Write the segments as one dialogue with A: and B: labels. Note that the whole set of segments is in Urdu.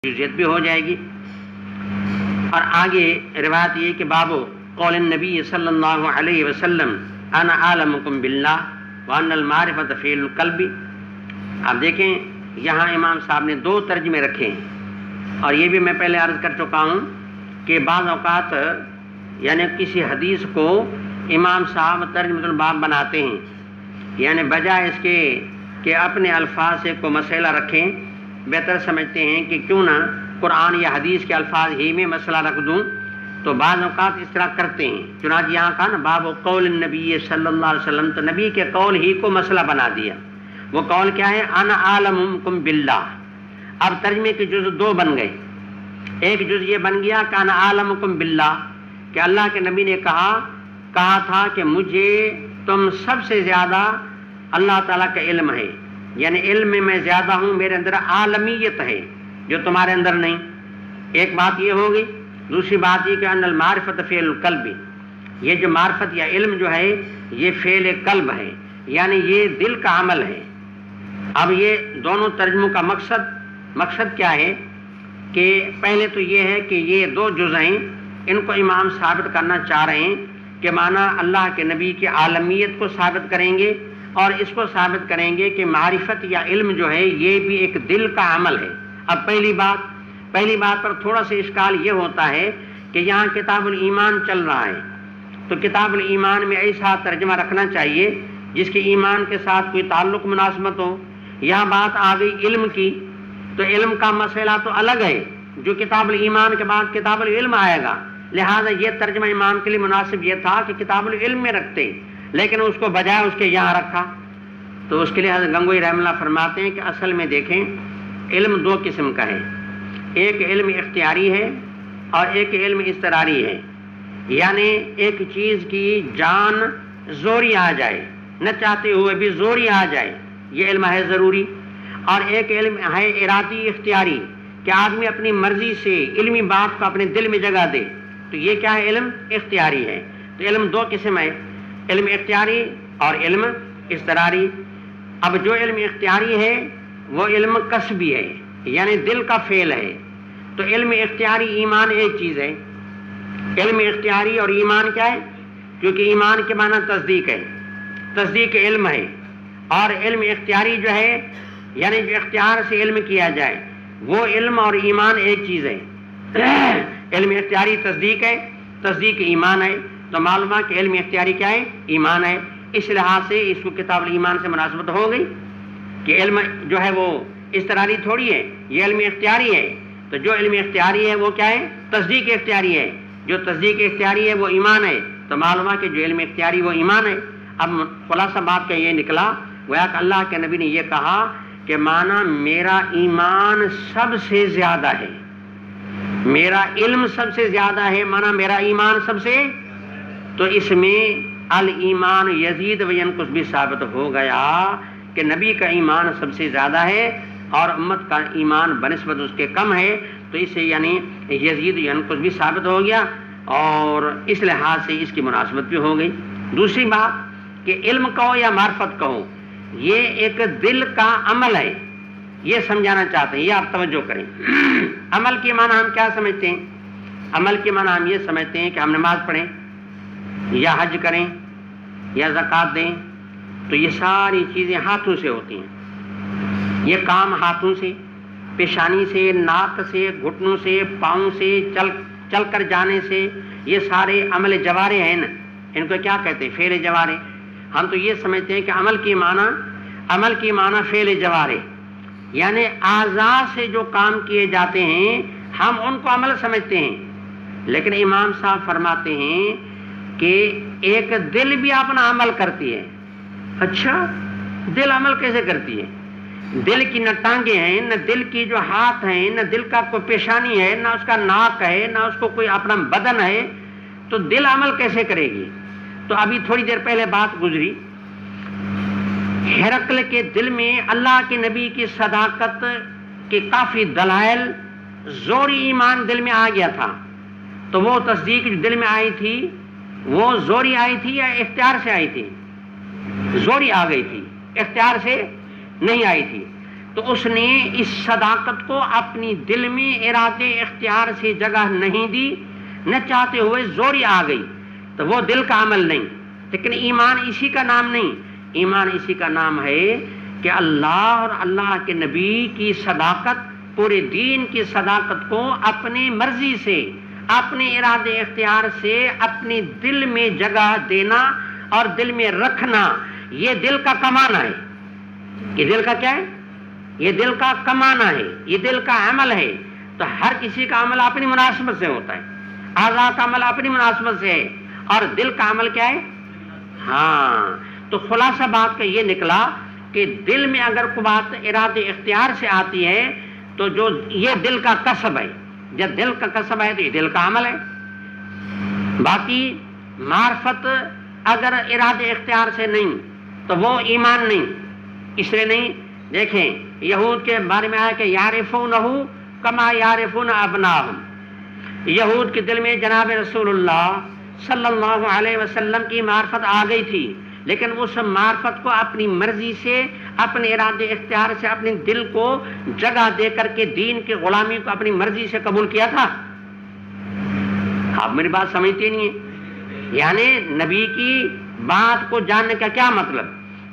A: جزیت بھی ہو جائے گی۔ اور آگے روایت یہ کہ بابو قول النبی صلی اللہ علیہ وسلم انا عالمکم باللہ وان المعرفۃ فی القلب۔ آپ دیکھیں یہاں امام صاحب نے دو ترجمے رکھے ہیں، اور یہ بھی میں پہلے عرض کر چکا ہوں کہ بعض اوقات یعنی کسی حدیث کو امام صاحب ترجمۃ الباب بناتے ہیں، یعنی بجائے اس کے کہ اپنے الفاظ سے کوئی مسئلہ رکھیں، بہتر سمجھتے ہیں کہ کیوں نہ قرآن یا حدیث کے الفاظ ہی میں مسئلہ رکھ دوں، تو بعض اوقات اس طرح کرتے ہیں۔ چنانچہ یہاں کہا نا باب قول النبی صلی اللہ علیہ وسلم، تو نبی کے قول ہی کو مسئلہ بنا دیا۔ وہ قول کیا ہے؟ انا عالمکم باللہ۔ اب ترجمے کے جز دو بن گئے۔ ایک جز یہ بن گیا کہ انا عالمکم باللہ، کہ اللہ کے نبی نے کہا تھا کہ مجھے تم سب سے زیادہ اللہ تعالیٰ کا علم ہے، یعنی علم میں میں زیادہ ہوں، میرے اندر عالمیت ہے جو تمہارے اندر نہیں۔ ایک بات یہ ہوگی۔ دوسری بات یہ کہ ان المعرفۃ فعل القلب، یہ جو معرفت یا علم جو ہے یہ فعل قلب ہے، یعنی یہ دل کا عمل ہے۔ اب یہ دونوں ترجموں کا مقصد کیا ہے کہ پہلے تو یہ ہے کہ یہ دو جز ہیں، ان کو امام ثابت کرنا چاہ رہے ہیں کہ معنی اللہ کے نبی کی عالمیت کو ثابت کریں گے، اور اس کو ثابت کریں گے کہ معرفت یا علم جو ہے یہ بھی ایک دل کا عمل ہے۔ اب پہلی بات پر تھوڑا سا اشکال یہ ہوتا ہے کہ یہاں کتاب الایمان چل رہا ہے، تو کتاب الایمان میں ایسا ترجمہ رکھنا چاہیے جس کے ایمان کے ساتھ کوئی تعلق مناسبت ہو۔ یہاں بات آ گئی علم کی، تو علم کا مسئلہ تو الگ ہے، جو کتاب الایمان کے بعد کتاب العلم آئے گا، لہذا یہ ترجمہ امام کے لیے مناسب یہ تھا کہ کتاب العلم میں رکھتے، لیکن اس کو بجائے اس کے یہاں رکھا۔ تو اس کے لیے حضرت گنگوئی رحمہ اللہ فرماتے ہیں کہ اصل میں دیکھیں علم دو قسم کا ہے، ایک علم اختیاری ہے اور ایک علم اضطراری ہے، یعنی ایک چیز کی جان زوری آ جائے، نہ چاہتے ہوئے بھی زوری آ جائے، یہ علم ہے ضروری۔ اور ایک علم ہے ارادی اختیاری، کہ آدمی اپنی مرضی سے علمی بات کو اپنے دل میں جگہ دے، تو یہ کیا ہے؟ علم اختیاری ہے۔ تو علم دو قسم ہے، علم اختیاری اور علم اضطراری۔ اب جو علم اختیاری ہے وہ علم کسبی ہے، یعنی دل کا فعل ہے۔ تو علم اختیاری ایمان ایک چیز ہے، علم اختیاری اور ایمان کیا ہے؟ کیونکہ ایمان کے معنی تصدیق ہے، تصدیق علم ہے، اور علم اختیاری جو ہے یعنی جو اختیار سے علم کیا جائے، وہ علم اور ایمان ایک چیز ہے۔ علم اختیاری تصدیق ہے، تصدیق ایمان ہے، تو معلوم ہے کہ علم اختیاری کیا ہے؟ ایمان ہے۔ اس لحاظ سے اس کو کتاب الایمان سے مناسبت ہو گئی کہ علم جو ہے وہ اضطراری تھوڑی ہے، یہ علم اختیاری ہے۔ تو جو علم اختیاری ہے وہ کیا ہے؟ تصدیق اختیاری ہے۔ جو تصدیق اختیاری ہے وہ ایمان ہے، تو معلوم ہے کہ جو علم اختیاری وہ ایمان ہے۔ اب خلاصہ بات کا یہ نکلا، گویا کہ اللہ کے نبی نے یہ کہا کہ مانا میرا ایمان سب سے زیادہ ہے، میرا علم سب سے زیادہ ہے، مانا میرا ایمان سب سے، تو اس میں الایمان یزید و ینقص بھی ثابت ہو گیا کہ نبی کا ایمان سب سے زیادہ ہے اور امت کا ایمان بنسبت اس کے کم ہے، تو اس سے یعنی یزید و ینقص بھی ثابت ہو گیا، اور اس لحاظ سے اس کی مناسبت بھی ہو گئی۔ دوسری بات کہ علم کہو یا معرفت کہو، یہ ایک دل کا عمل ہے، یہ سمجھانا چاہتے ہیں، یہ آپ توجہ کریں۔ عمل کے معنی ہم کیا سمجھتے ہیں؟ عمل کے معنی ہم یہ سمجھتے ہیں کہ ہم نماز پڑھیں یا حج کریں یا زکوٰۃ دیں، تو یہ ساری چیزیں ہاتھوں سے ہوتی ہیں، یہ کام ہاتھوں سے، پیشانی سے، ناک سے، گھٹنوں سے، پاؤں سے، چل کر جانے سے، یہ سارے عمل جوارے ہیں نا، ان کو کیا کہتے ہیں؟ فعل جوارے۔ ہم تو یہ سمجھتے ہیں کہ عمل کی معنی فعل جوارے، یعنی اعضاء سے جو کام کیے جاتے ہیں ہم ان کو عمل سمجھتے ہیں، لیکن امام صاحب فرماتے ہیں کہ ایک دل بھی اپنا عمل کرتی ہے۔ اچھا، دل عمل کیسے کرتی ہے؟ دل کی نہ ٹانگیں ہیں، نہ دل کی جو ہاتھ ہیں، نہ دل کا کوئی پیشانی ہے، نہ اس کا ناک ہے، نہ اس کو کوئی اپنا بدن ہے، تو دل عمل کیسے کرے گی؟ تو ابھی تھوڑی دیر پہلے بات گزری، ہرقل کے دل میں اللہ کے نبی کی صداقت کے کافی دلائل، زوری ایمان دل میں آ گیا تھا، تو وہ تصدیق جو دل میں آئی تھی وہ زوری آئی تھی یا اختیار سے آئی تھی؟ زوری آ گئی تھی، اختیار سے نہیں آئی تھی۔ تو اس نے اس صداقت کو اپنی دل میں ارادے اختیار سے جگہ نہیں دی، نہ چاہتے ہوئے زوری آ گئی، تو وہ دل کا عمل نہیں۔ لیکن ایمان اسی کا نام نہیں، ایمان اسی کا نام ہے کہ اللہ اور اللہ کے نبی کی صداقت، پورے دین کی صداقت کو اپنی مرضی سے، اپنے ارادے اختیار سے اپنے دل میں جگہ دینا اور دل میں رکھنا، یہ دل کا کمانا ہے۔ یہ دل کا کیا ہے؟ یہ دل کا کمانا ہے، یہ دل کا عمل ہے۔ تو ہر کسی کا عمل اپنی مناسبت سے ہوتا ہے، اعضاء کا عمل اپنی مناسبت سے ہے، اور دل کا عمل کیا ہے؟ ہاں، تو خلاصہ بات کا یہ نکلا کہ دل میں اگر کوئی بات ارادے اختیار سے آتی ہے تو جو یہ دل کا کسب ہے، جب دل کا کسب ہے تو یہ دل کا عمل ہے۔ باقی معرفت اگر ارادے اختیار سے نہیں تو وہ ایمان نہیں، اس لیے نہیں۔ دیکھیں یہود کے بارے میں آیا کہ یعرفونہ کما یعرفون ابناہم، یہود کے دل میں جناب رسول اللہ صلی اللہ علیہ وسلم کی معرفت آ گئی تھی، لیکن اس معرفت کو اپنی مرضی سے، اپنے ارادے اختیار سے اپنے دل کو جگہ دے کر کے دین کی غلامی کو اپنی مرضی سے قبول کیا تھا۔ آپ میری بات سمجھتے نہیں ہیں؟ یعنی نبی کی بات کو جاننے کا کیا مطلب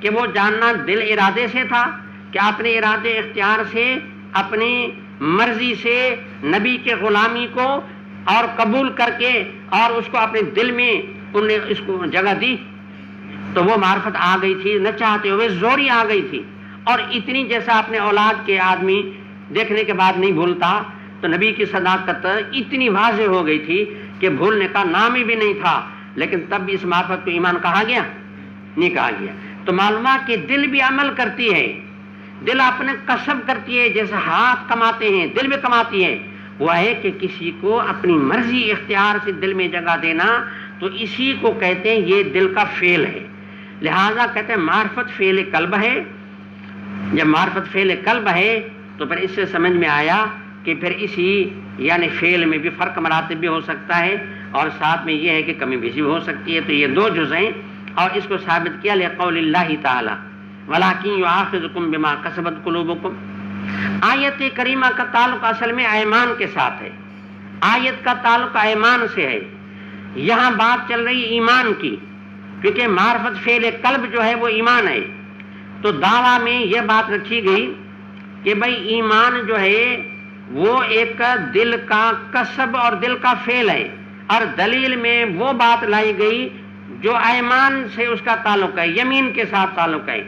A: کہ وہ جاننا دل ارادے سے تھا کہ اپنے ارادے اختیار سے، اپنی مرضی سے نبی کے غلامی کو اور قبول کر کے اور اس کو اپنے دل میں انہوں نے اس کو جگہ دی، تو وہ معرفت آ گئی تھی، نہ چاہتے ہوئے زوری آ گئی تھی۔ اور اتنی جیسا اپنے اولاد کے آدمی دیکھنے کے بعد نہیں بھولتا، تو نبی کی صداقت اتنی واضح ہو گئی تھی کہ بھولنے کا نام ہی بھی نہیں تھا، لیکن تب بھی اس معرفت کو ایمان کہا گیا؟ نہیں کہا گیا۔ تو معلومات کہ دل بھی عمل کرتی ہے، دل اپنے کسب کرتی ہے، جیسے ہاتھ کماتے ہیں دل بھی کماتی ہے، وہ ہے کہ کسی کو اپنی مرضی اختیار سے دل میں جگہ دینا، تو اسی کو کہتے ہیں یہ دل کا فعل ہے۔ لہذا کہتے ہیں معرفت فعل قلب ہے۔ جب معرفت فعل قلب ہے تو پھر اس سے سمجھ میں آیا کہ پھر اسی یعنی فعل میں بھی فرق مراتب بھی ہو سکتا ہے، اور ساتھ میں یہ ہے کہ کمی بیشی بھی ہو سکتی ہے۔ تو یہ دو جز ہیں، اور اس کو ثابت کیا لقول اللہ تعالی وَلَٰكِن يُؤَاخِذُكُم بِمَا كَسَبَتْ قُلُوبُكُم۔ آیت کریمہ کا تعلق اصل میں ایمان کے ساتھ ہے، آیت کا تعلق ایمان سے ہے۔ یہاں بات چل رہی ایمان کی، کیونکہ معرفت فعل قلب جو ہے وہ ایمان ہے، تو دعویٰ میں یہ بات رکھی گئی کہ بھائی ایمان جو ہے وہ ایک دل کا کسب اور دل کا فعل ہے، اور دلیل میں وہ بات لائی گئی جو ایمان سے اس کا تعلق ہے، یمین کے ساتھ تعلق ہے۔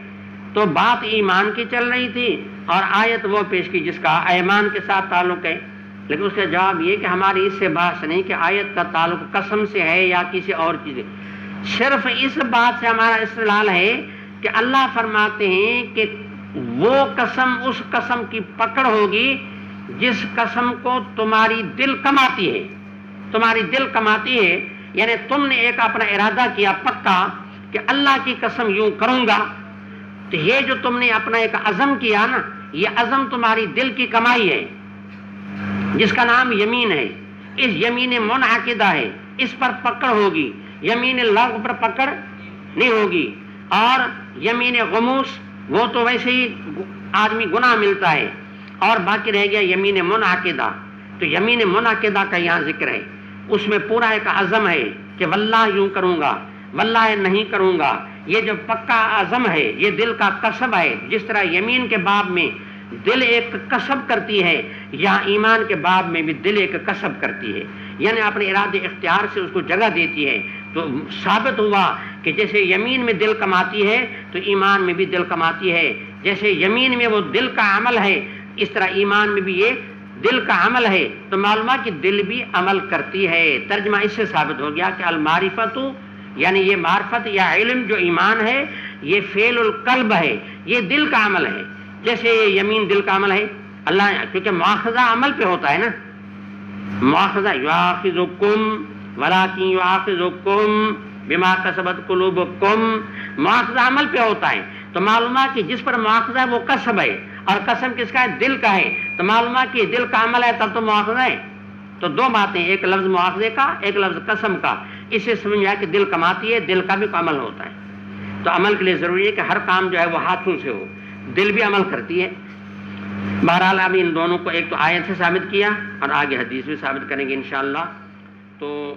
A: تو بات ایمان کی چل رہی تھی اور آیت وہ پیش کی جس کا ایمان کے ساتھ تعلق ہے، لیکن اس کا جواب یہ کہ ہماری اس سے بحث نہیں کہ آیت کا تعلق قسم سے ہے یا کسی اور چیز سے، صرف اس بات سے ہمارا استدلال ہے کہ اللہ فرماتے ہیں کہ وہ قسم اس قسم کی پکڑ ہوگی جس قسم کو تمہاری دل کماتی ہے، تمہاری دل کماتی ہے، یعنی تم نے ایک اپنا ارادہ کیا پکا کہ اللہ کی قسم یوں کروں گا، تو یہ جو تم نے اپنا ایک عزم کیا نا، یہ عزم تمہاری دل کی کمائی ہے جس کا نام یمین ہے۔ اس یمین منعقدہ ہے، اس پر پکڑ ہوگی، یمین لغو پر پکڑ نہیں ہوگی۔ اور یمین غموس وہ تو ویسے ہی آدمی گناہ ملتا ہے، اور باقی رہ گیا یمین منعقدہ۔ تو یمین منعقدہ کا یہاں ذکر ہے، اس میں پورا ایک عزم ہے کہ واللہ یوں کروں گا، واللہ نہیں کروں گا۔ یہ جو پکا عزم ہے یہ دل کا کسب ہے، جس طرح یمین کے باب میں دل ایک کسب کرتی ہے، یا ایمان کے باب میں بھی دل ایک کسب کرتی ہے، یعنی اپنے ارادے اختیار سے اس کو جگہ دیتی ہے۔ تو ثابت ہوا کہ جیسے یمین میں دل کماتی ہے تو ایمان میں بھی دل کماتی ہے، جیسے یمین میں وہ دل کا عمل ہے اس طرح ایمان میں بھی یہ دل کا عمل ہے۔ تو معلومات کہ دل بھی عمل کرتی ہے۔ ترجمہ اس سے ثابت ہو گیا کہ المعرفت یعنی یہ معرفت یا علم جو ایمان ہے یہ فعل القلب ہے، یہ دل کا عمل ہے، جیسے یہ یمین دل کا عمل ہے۔ اللہ کیونکہ مواخذہ عمل پہ ہوتا ہے نا، مواخذہ یؤاخذکم ولکن یؤاخذکم بما کسبت قلوبکم، مواخذہ عمل پہ ہوتا ہے۔ تو معلومات کہ جس پر مواخذہ ہے وہ کسب ہے، اور قسم کس کا ہے؟ دل کا ہے۔ تو معلومات کہ دل کا عمل ہے تب تو مواخذہ ہے۔ تو دو باتیں، ایک لفظ مواخذے کا، ایک لفظ قسم کا۔ اس سے سمجھ آیا کہ دل کماتی ہے، دل کا بھی عمل ہوتا ہے۔ تو عمل کے لیے ضروری ہے کہ ہر کام جو ہے وہ ہاتھوں سے ہو، دل بھی عمل کرتی ہے، بہرحال اب ان دونوں کو ایک تو آیت سے ثابت کیا اور آگے حدیث بھی ثابت کریں گے انشاءاللہ. تو